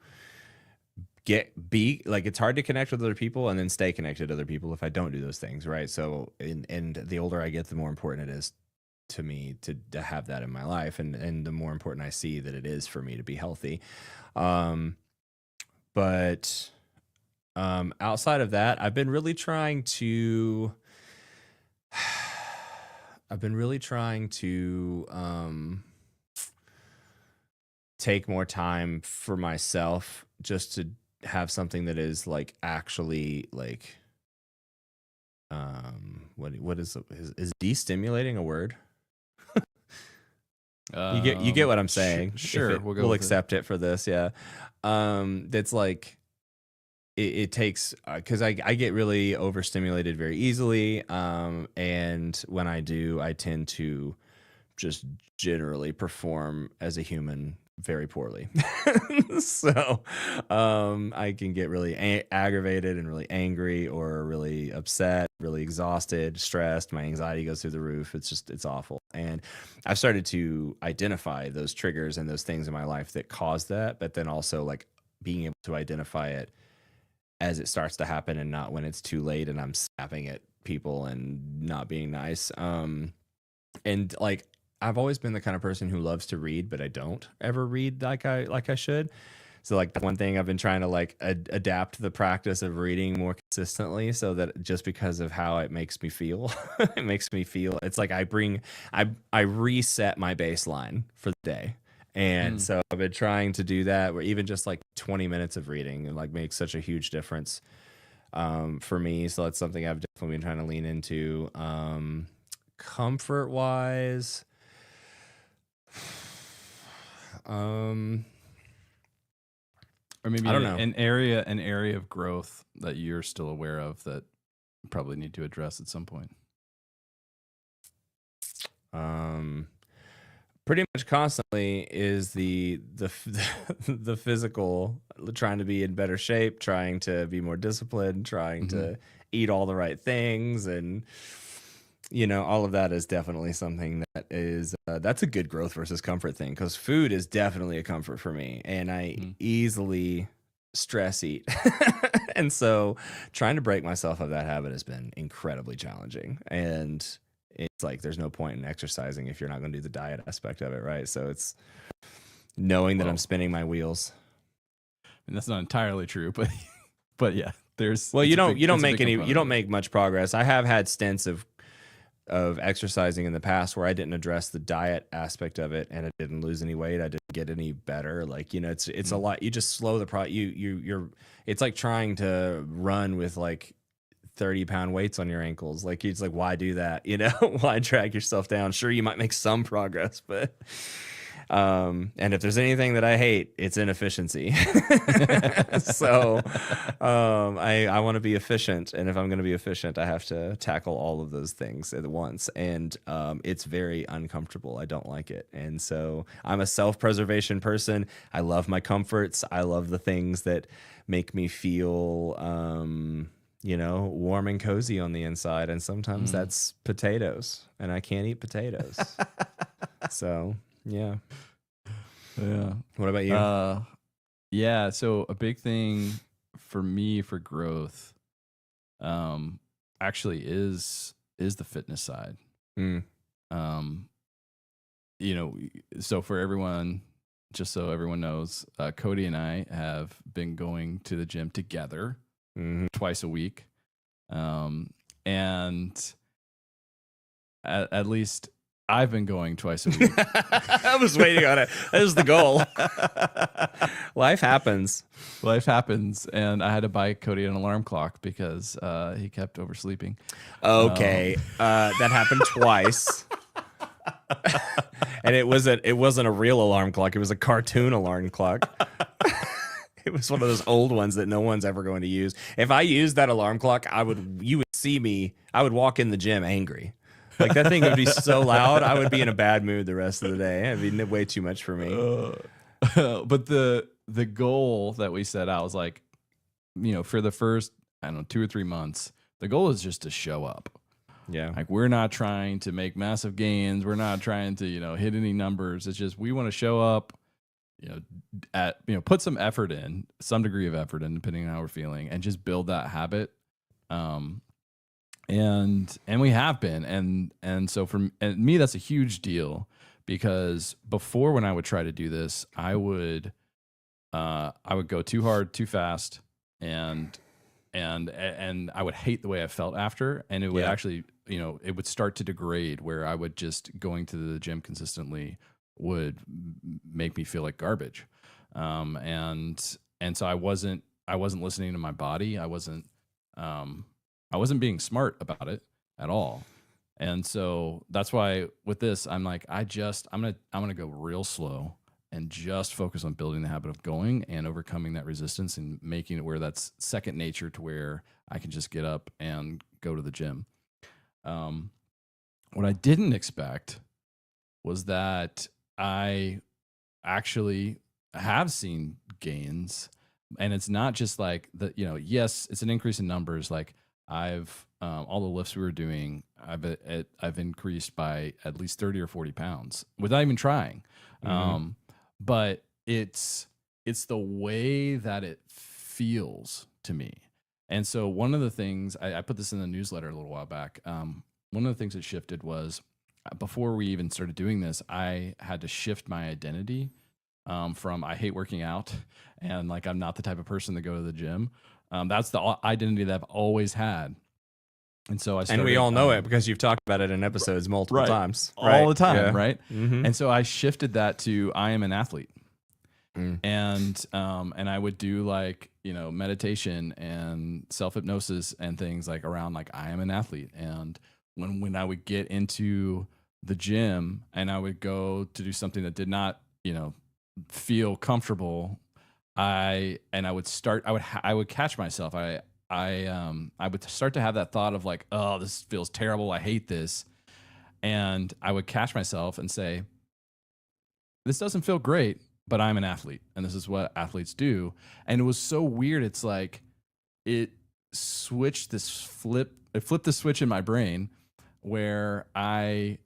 it's hard to connect with other people and then stay connected to other people if I don't do those things. Right. So, and the older I get, the more important it is to me to have that in my life. And the more important I see that it is for me to be healthy. But outside of that, I've been really trying to take more time for myself, just to have something that is like actually like what is destimulating a word? You get what I'm saying. Sure, we'll accept it for this. Yeah. That's like it takes, because I get really overstimulated very easily, and when I do, I tend to just generally perform as a human very poorly. So I can get really aggravated and really angry, or really upset, really exhausted, stressed. My anxiety goes through the roof. It's awful. And I've started to identify those triggers and those things in my life that cause that, but then also like being able to identify it as it starts to happen, and not when it's too late and I'm snapping at people and not being nice. And like, I've always been the kind of person who loves to read, but I don't ever read like I should. So like, one thing I've been trying to like adapt the practice of reading more consistently, so that just because of how it makes me feel, it's like I reset my baseline for the day. And so I've been trying to do that, where even just like 20 minutes of reading and like makes such a huge difference for me. So that's something I've definitely been trying to lean into. Comfort wise, or maybe I don't know, an area of growth that you're still aware of that you probably need to address at some point. Pretty much constantly is the physical, trying to be in better shape, trying to be more disciplined, trying to eat all the right things, and all of that is definitely something that is that's a good growth versus comfort thing, because food is definitely a comfort for me, and I easily stress eat. And so trying to break myself of that habit has been incredibly challenging. And it's like, there's no point in exercising if you're not going to do the diet aspect of it, right? So it's knowing that I'm spinning my wheels. And that's not entirely true, but yeah, there's. Well, you don't make much progress. I have had stints of of exercising in the past where I didn't address the diet aspect of it, and I didn't lose any weight. I didn't get any better. Like, you know, it's a lot. You just slow the you're it's like trying to run with like 30-pound weights on your ankles. Like, it's like, why do that? You know, why drag yourself down? Sure, you might make some progress, but and if there's anything that I hate, it's inefficiency. So I want to be efficient, and if I'm going to be efficient, I have to tackle all of those things at once, and it's very uncomfortable. I don't like it, and so I'm a self-preservation person. I love my comforts. I love the things that make me feel you know, warm and cozy on the inside, and sometimes that's potatoes, and I can't eat potatoes. So yeah. What about you? Yeah. So a big thing for me for growth, actually is the fitness side. Mm. You know, so for everyone, just so everyone knows, Cody and I have been going to the gym together twice a week. And at least I've been going twice a week. I was waiting on it. That was the goal. Life happens. Life happens. And I had to buy Cody an alarm clock because he kept oversleeping. Okay. That happened twice. And it wasn't a real alarm clock. It was a cartoon alarm clock. It was one of those old ones that no one's ever going to use. If I used that alarm clock, you would see me. I would walk in the gym angry. Like, that thing would be so loud. I would be in a bad mood the rest of the day. It'd be way too much for me. But the goal that we set out was like, you know, for the first, I don't know, 2 or 3 months, the goal is just to show up. Yeah. Like, we're not trying to make massive gains. We're not trying to, you know, hit any numbers. It's just, we want to show up, put some effort in, some degree of effort in, depending on how we're feeling, and just build that habit. And we have been, and so for me, that's a huge deal, because before, when I would try to do this, I would go too hard, too fast, and I would hate the way I felt after, and it would actually, you know, it would start to degrade, where I would just, going to the gym consistently would make me feel like garbage. And so I wasn't listening to my body. I wasn't being smart about it at all. And so that's why with this, I'm like, I'm going to go real slow and just focus on building the habit of going and overcoming that resistance and making it where that's second nature, to where I can just get up and go to the gym. What I didn't expect was that I actually have seen gains, and it's not just like yes, it's an increase in numbers. Like, I've all the lifts we were doing, I've increased by at least 30 or 40 pounds without even trying. But it's the way that it feels to me. And so one of the things, I put this in the newsletter a little while back. One of the things that shifted was, before we even started doing this, I had to shift my identity from I hate working out, and like, I'm not the type of person to go to the gym. That's the identity that I've always had. And so and we all know it, because you've talked about it in episodes multiple times. All the time, right? Mm-hmm. And so I shifted that to I am an athlete. And I would do, like, you know, meditation and self-hypnosis and things like around, like, I am an athlete. And when I would get into the gym and I would go to do something that did not, you know, feel comfortable, I would catch myself. I would start to have that thought of like, oh, this feels terrible. I hate this. And I would catch myself and say, this doesn't feel great, but I'm an athlete, and this is what athletes do. And it was so weird. It's like, it flipped the switch in my brain, where I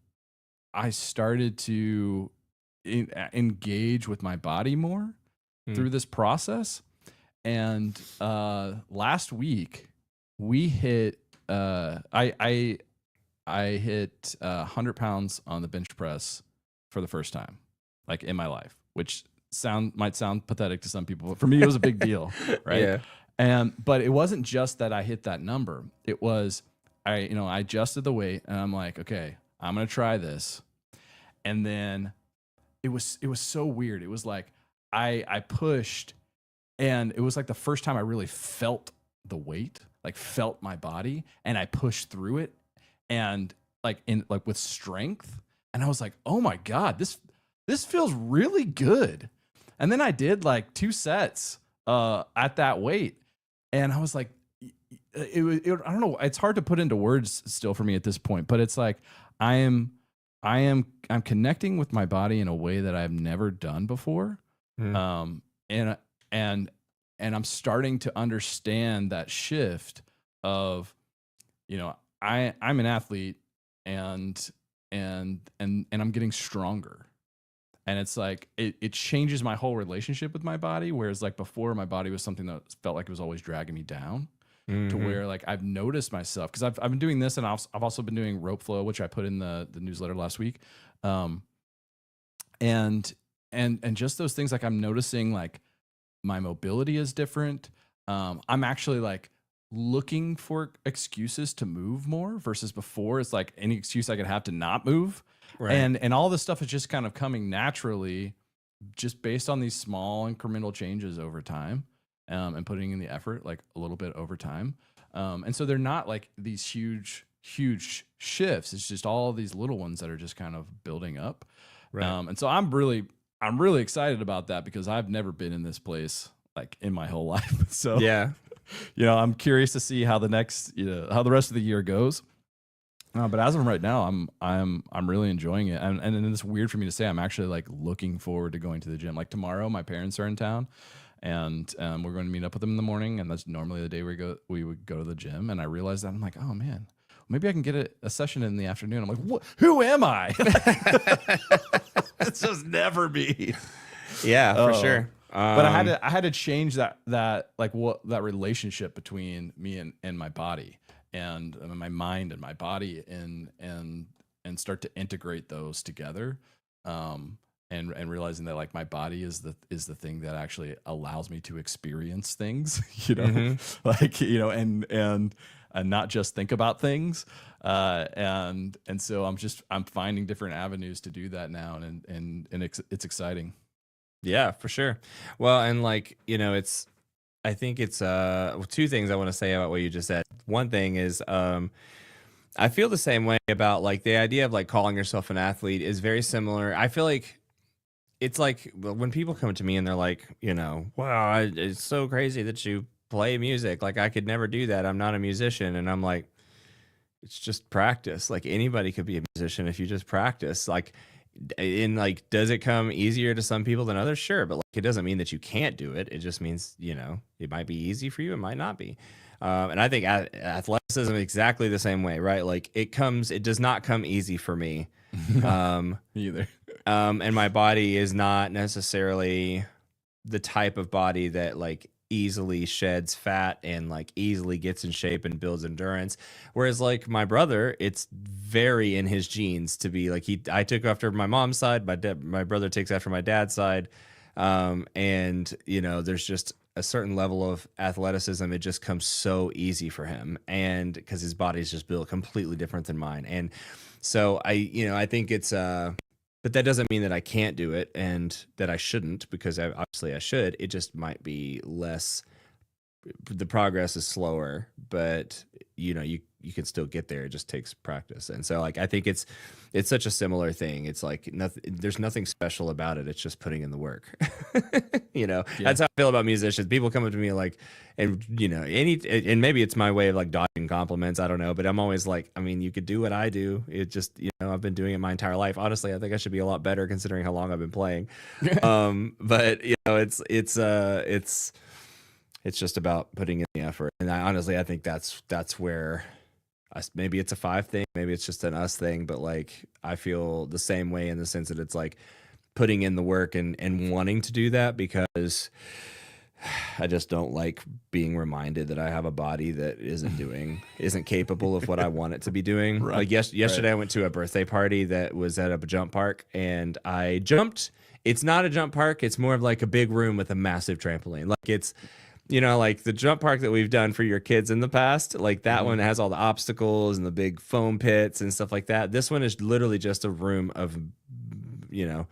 started to engage with my body more through this process. And last week we hit I hit 100 pounds on the bench press for the first time, like, in my life, which might sound pathetic to some people, but for me it was a big deal, right? Yeah. But it wasn't just that I hit that number. It was, I adjusted the weight and I'm like, okay, I'm going to try this. And then it was so weird. It was like I pushed, and it was like the first time I really felt the weight, like felt my body, and I pushed through it, and like with strength. And I was like, oh my God, this feels really good. And then I did like 2 sets at that weight, and I was like, I don't know, it's hard to put into words still for me at this point, but it's like I'm connecting with my body in a way that I've never done before. Mm. And I'm starting to understand that shift of, I'm an athlete, and I'm getting stronger. And it's like it changes my whole relationship with my body. Whereas like before, my body was something that felt like it was always dragging me down, to where like I've noticed myself, because I've been doing this, and I've also been doing rope flow, which I put in the newsletter last week. And just those things, like I'm noticing like my mobility is different. I'm actually like looking for excuses to move more, versus before it's like any excuse I could have to not move. Right. And all this stuff is just kind of coming naturally, just based on these small incremental changes over time, and putting in the effort like a little bit over time. And so they're not like these huge shifts. It's just all these little ones that are just kind of building up. Right. And so I'm really excited about that, because I've never been in this place like in my whole life. So Yeah. I'm curious to see how the rest of the year goes. But as of right now, I'm really enjoying it, and then it's weird for me to say I'm actually like looking forward to going to the gym. Like tomorrow, my parents are in town, and we're going to meet up with them in the morning, and that's normally the day we would go to the gym. And I realized that I'm like, oh man, maybe I can get a session in the afternoon. I'm like, what? Who am I? It's just never me. Yeah, for sure. But I had to change that relationship between me and my body, and my mind and my body, and start to integrate those together, and realizing that like my body is the thing that actually allows me to experience things, like and not just think about things, and so I'm finding different avenues to do that now, and it's exciting. Yeah, for sure. Well, and like, I think it's 2 things I want to say about what you just said. One thing is I feel the same way about like the idea of like calling yourself an athlete is very similar. I feel like it's like when people come to me and they're like, wow, it's so crazy that you play music. Like I could never do that. I'm not a musician. And I'm like, it's just practice. Like anybody could be a musician if you just practice. Like, in like, does it come easier to some people than others? Sure, but like it doesn't mean that you can't do it. It just means it might be easy for you, it might not be. And I think athleticism is exactly the same way, right? Like it does not come easy for me. Either. And my body is not necessarily the type of body that like easily sheds fat and like easily gets in shape and builds endurance, whereas like my brother, it's very in his genes to be like I took after my mom's side, my brother takes after my dad's side, and there's just a certain level of athleticism. It just comes so easy for him, and because his body's just built completely different than mine. And so I think it's but that doesn't mean that I can't do it and that I shouldn't, because obviously I should. It just might be less. The progress is slower, but you can still get there. It just takes practice. And so like I think it's such a similar thing. It's like there's nothing special about it. It's just putting in the work. That's how I feel about musicians. People come up to me like, and and maybe it's my way of like dodging compliments, I don't know, but I'm always like, I mean, you could do what I do. It just I've been doing it my entire life. Honestly, I think I should be a lot better considering how long I've been playing. But it's just about putting in the effort. And I think that's where maybe it's a 5 thing, maybe it's just an us thing, but like I feel the same way in the sense that it's like putting in the work and wanting to do that, because I just don't like being reminded that I have a body that isn't capable of what I want it to be doing. Right. Like yesterday I went to a birthday party that was at a jump park, and I jumped. It's not a jump park. It's more of like a big room with a massive trampoline. Like You know, like the jump park that we've done for your kids in the past, like that Mhm. one has all the obstacles and the big foam pits and stuff like that. This one is literally just a room of, you know,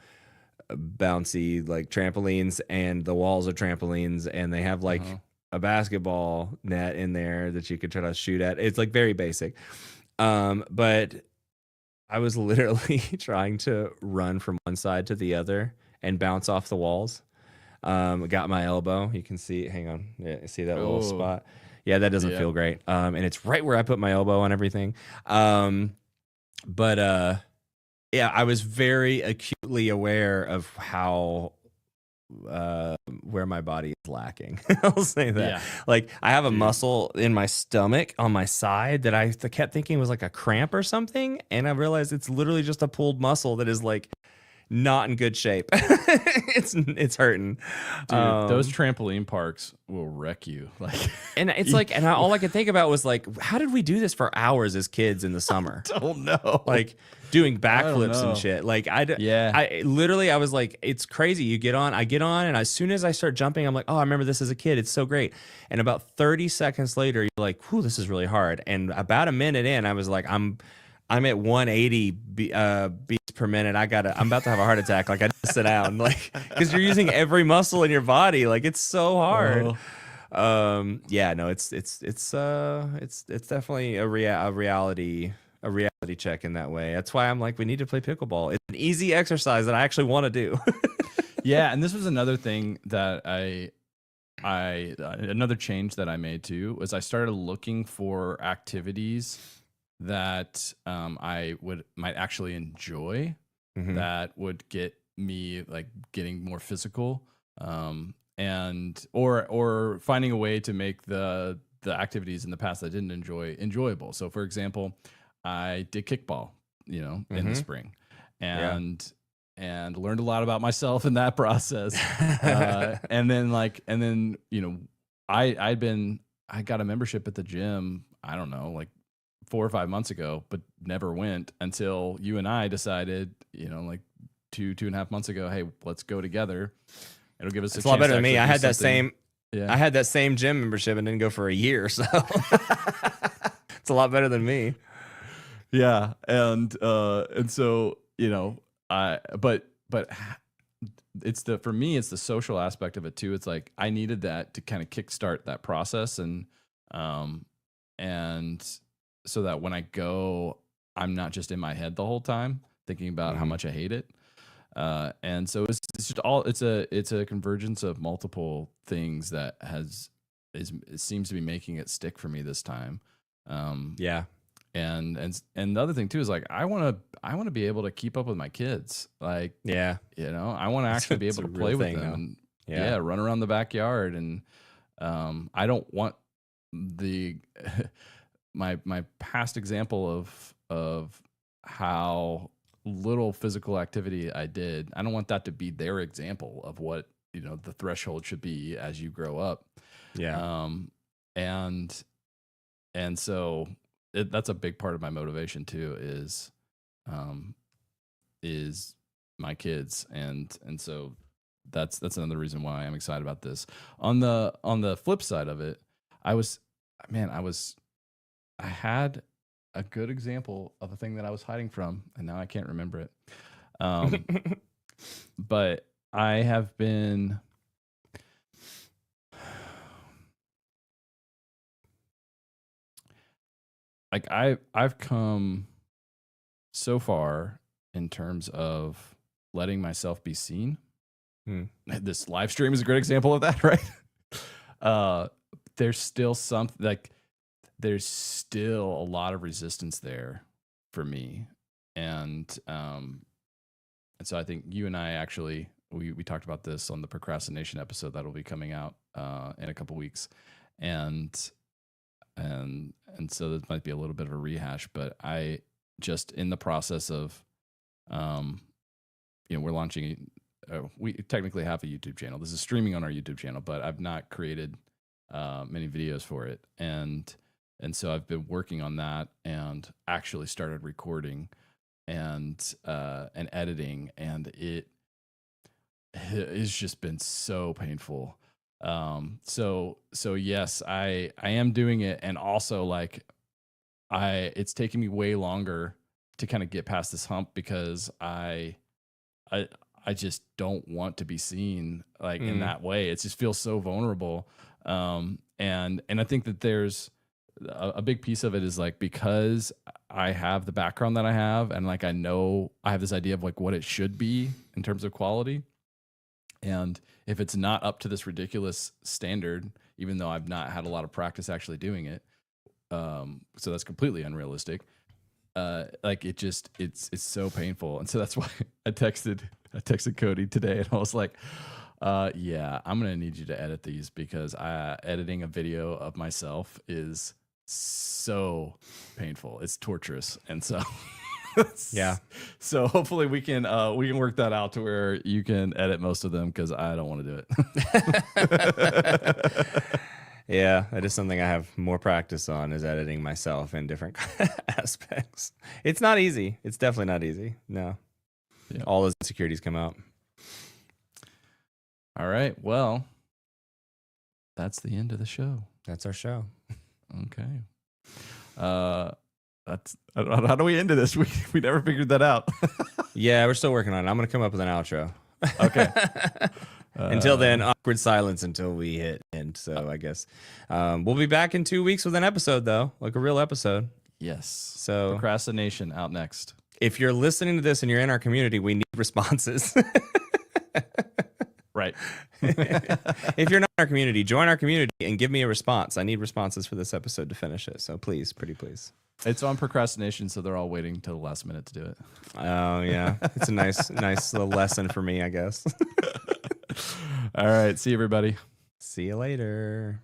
bouncy like trampolines, and the walls are trampolines, and they have Uh-huh. like a basketball net in there that you could try to shoot at. It's like very basic. But I was literally trying to run from one side to the other and bounce off the walls. Got my elbow. You can see, hang on. Yeah, see that little Oh, spot? Yeah, that doesn't yeah. feel great. And it's right where I put my elbow on everything. But yeah, I was very acutely aware of how where my body is lacking. I'll say that. Yeah, Like I have a dude. muscle in my stomach on my side that I kept thinking was like a cramp or something, and I realized it's literally just a pulled muscle that is like not in good shape. It's hurting. Dude, those Um, trampoline parks will wreck you. Like, and it's you like, and all I could think about was like, how did we do this for hours as kids in the summer? don't know. Like doing I don't backflips and know. shit. Like Yeah. I literally, I was like, it's crazy. I get on, and as soon as I start jumping, I'm like, oh, I remember this as a kid. It's so great. And about 30 seconds later, you're like, whew, this is really hard. And about a minute in, I was like, I'm at 180 beats per minute. I'm about to have a heart attack. Like I just sit down, like, because you're using every muscle in your body. Like it's so hard. Oh, Yeah, no, it's definitely a reality check in that way. That's why I'm like, we need to play pickleball. It's an easy exercise that I actually want to do. yeah. And this was another thing that another change that I made too was I started looking for activities that might actually enjoy Hmm. that would get me like getting more physical, and or finding a way to make the activities in the past I didn't enjoy enjoyable. So for example, I did kickball, in the Hmm. spring, Yeah. and learned a lot about myself in that process. And then I got a membership at the gym, I don't know, like 4 or 5 months ago, but never went until you and I decided, like 2.5 months ago, hey, let's go together. It'll give us a It's a lot chance better to than me. actually do something. Yeah. I had that same gym membership and didn't go for a year, so it's a lot better than me. Yeah. And so, I but for me it's the social aspect of it too. It's like I needed that to kind of kickstart that process, um and so that when I go, I'm not just in my head the whole time thinking about how Hmm. much I hate it. And so it's just all it's a convergence of multiple things that it seems to be making it stick for me this time. Um, Yeah. and the other thing too is like I want to be able to keep up with my kids. Like, Yeah. I want to actually be It's able a to real play with thing them now. and Yeah. yeah, run around the backyard. And I don't want the my past example of how little physical activity I did. I don't want that to be their example of what, the threshold should be as you grow up. Yeah. Um, and so that's a big part of my motivation too um, is my kids. And so that's another reason why I'm excited about this. On the flip side of it, I was, man, I had a good example of a thing that I was hiding from, and now I can't remember it. Um, but I have been like I've come so far in terms of letting myself be seen. Hmm. This live stream is a great example of that, right? Uh, there's still there's still a lot of resistance there for me, and so I think you and I actually we talked about this on the procrastination episode that'll be coming out in a couple weeks, and so this might be a little bit of a rehash, but I just in the process of um, we're launching. We technically have a YouTube channel. This is streaming on our YouTube channel, but I've not created many videos for it, and so I've been working on that and actually started recording and editing, and it's just been so painful. So yes, I am doing it, and also like it's taking me way longer to kind of get past this hump because I I just don't want to be seen like in that way. It just feels so vulnerable. And I think that there's a big piece of it is like because I have the background that I have, and like I know I have this idea of like what it should be in terms of quality. And if it's not up to this ridiculous standard, even though I've not had a lot of practice actually doing it, so that's completely unrealistic. Like it's so painful, and so that's why I texted Cody today, and I was like, yeah, I'm gonna need you to edit these because editing a video of myself is so painful. It's torturous, and so Yeah. So hopefully we can work that out to where you can edit most of them because I don't want to do it. Yeah, that is something I have more practice on is editing myself in different aspects. It's not easy. It's definitely not easy. No. Yeah. All those insecurities come out. All right. Well, that's the end of the show. That's our show. Okay. That's how do we end this? We never figured that out. Yeah, we're still working on it. I'm going to come up with an outro. Okay. Until then, awkward silence until we hit end. So I guess we'll be back in 2 weeks with an episode, though, like a real episode. Yes. So procrastination out next. If you're listening to this and you're in our community, we need responses. Right. If you're not in our community, join our community and give me a response. I need responses for this episode to finish it. So please, pretty please. It's on procrastination, so they're all waiting till the last minute to do it. Oh yeah, it's a nice little lesson for me, I guess. All right. See you, everybody. See you later.